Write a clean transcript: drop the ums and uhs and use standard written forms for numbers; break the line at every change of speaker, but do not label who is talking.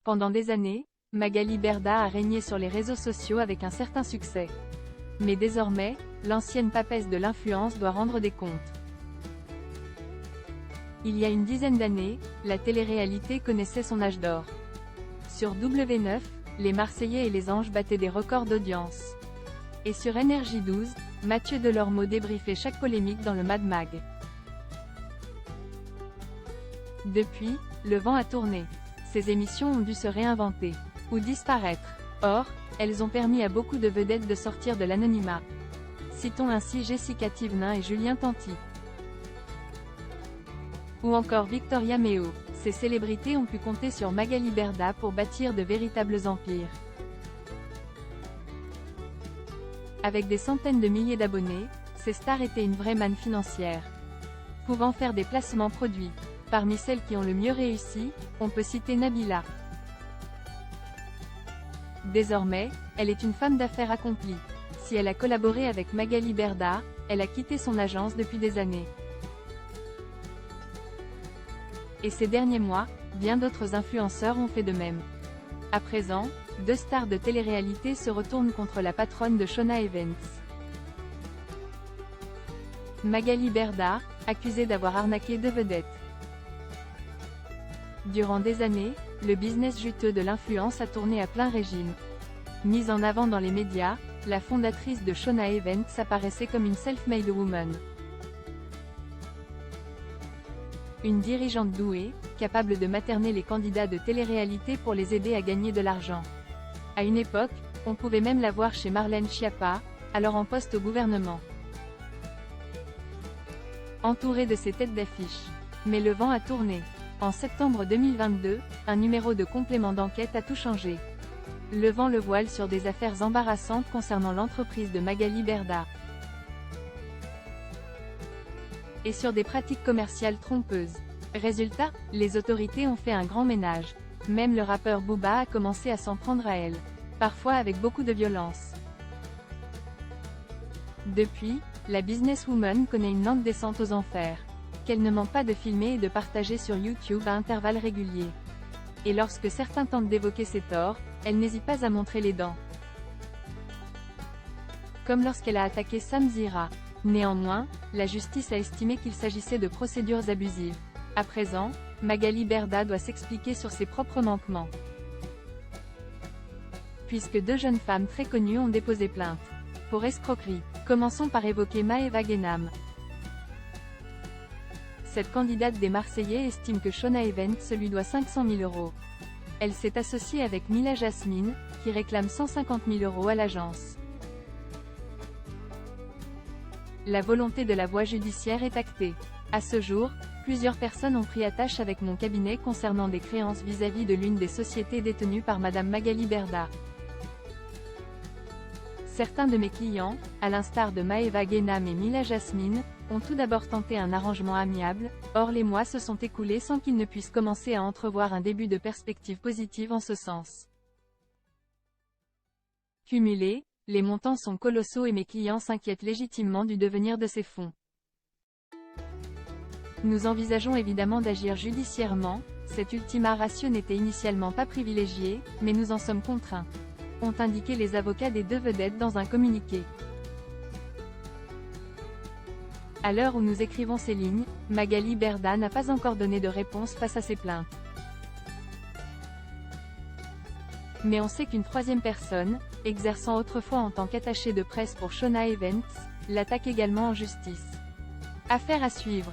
Pendant des années, Magali Berda a régné sur les réseaux sociaux avec un certain succès. Mais désormais, l'ancienne papesse de l'influence doit rendre des comptes. Il y a une dizaine d'années, la télé-réalité connaissait son âge d'or. Sur W9, les Marseillais et les Anges battaient des records d'audience. Et sur NRJ12, Mathieu Delormeau débriefait chaque polémique dans le Mad Mag. Depuis, le vent a tourné. Ces émissions ont dû se réinventer, ou disparaître. Or, elles ont permis à beaucoup de vedettes de sortir de l'anonymat. Citons ainsi Jessica Thivenin et Julien Tanti. Ou encore Victoria Meo. Ces célébrités ont pu compter sur Magali Berda pour bâtir de véritables empires. Avec des centaines de milliers d'abonnés, ces stars étaient une vraie manne financière, pouvant faire des placements produits. Parmi celles qui ont le mieux réussi, on peut citer Nabila. Désormais, elle est une femme d'affaires accomplie. Si elle a collaboré avec Magali Berda, elle a quitté son agence depuis des années. Et ces derniers mois, bien d'autres influenceurs ont fait de même. À présent, deux stars de télé-réalité se retournent contre la patronne de Shona Events. Magali Berda, accusée d'avoir arnaqué deux vedettes. Durant des années, le business juteux de l'influence a tourné à plein régime. Mise en avant dans les médias, la fondatrice de Shona Events apparaissait comme une self-made woman. Une dirigeante douée, capable de materner les candidats de télé-réalité pour les aider à gagner de l'argent. À une époque, on pouvait même la voir chez Marlène Schiappa, alors en poste au gouvernement. Entourée de ses têtes d'affiche. Mais le vent a tourné. En septembre 2022, un numéro de complément d'enquête a tout changé. Levant le voile sur des affaires embarrassantes concernant l'entreprise de Magali Berda. Et sur des pratiques commerciales trompeuses. Résultat, les autorités ont fait un grand ménage. Même le rappeur Booba a commencé à s'en prendre à elle. Parfois avec beaucoup de violence. Depuis, la businesswoman connaît une lente descente aux enfers. Qu'elle ne manque pas de filmer et de partager sur YouTube à intervalles réguliers. Et lorsque certains tentent d'évoquer ses torts, elle n'hésite pas à montrer les dents. Comme lorsqu'elle a attaqué Sam Zira. Néanmoins, la justice a estimé qu'il s'agissait de procédures abusives. À présent, Magali Berda doit s'expliquer sur ses propres manquements. Puisque deux jeunes femmes très connues ont déposé plainte pour escroquerie. Commençons par évoquer Maëva Guénam. Cette candidate des Marseillais estime que Shona Events lui doit 500 000 €. Elle s'est associée avec Mila Jasmine, qui réclame 150 000 € à l'agence. La volonté de la voie judiciaire est actée. À ce jour, plusieurs personnes ont pris attache avec mon cabinet concernant des créances vis-à-vis de l'une des sociétés détenues par Madame Magali Berda. Certains de mes clients, à l'instar de Maëva Guénam et Mila Jasmine, ont tout d'abord tenté un arrangement amiable, or les mois se sont écoulés sans qu'ils ne puissent commencer à entrevoir un début de perspective positive en ce sens. Cumulés, les montants sont colossaux et mes clients s'inquiètent légitimement du devenir de ces fonds. Nous envisageons évidemment d'agir judiciairement, cet ultima ratio n'était initialement pas privilégié, mais nous en sommes contraints. Ont indiqué les avocats des deux vedettes dans un communiqué. À l'heure où nous écrivons ces lignes, Magali Berda n'a pas encore donné de réponse face à ces plaintes. Mais on sait qu'une troisième personne, exerçant autrefois en tant qu'attachée de presse pour Shona Events, l'attaque également en justice. Affaire à suivre.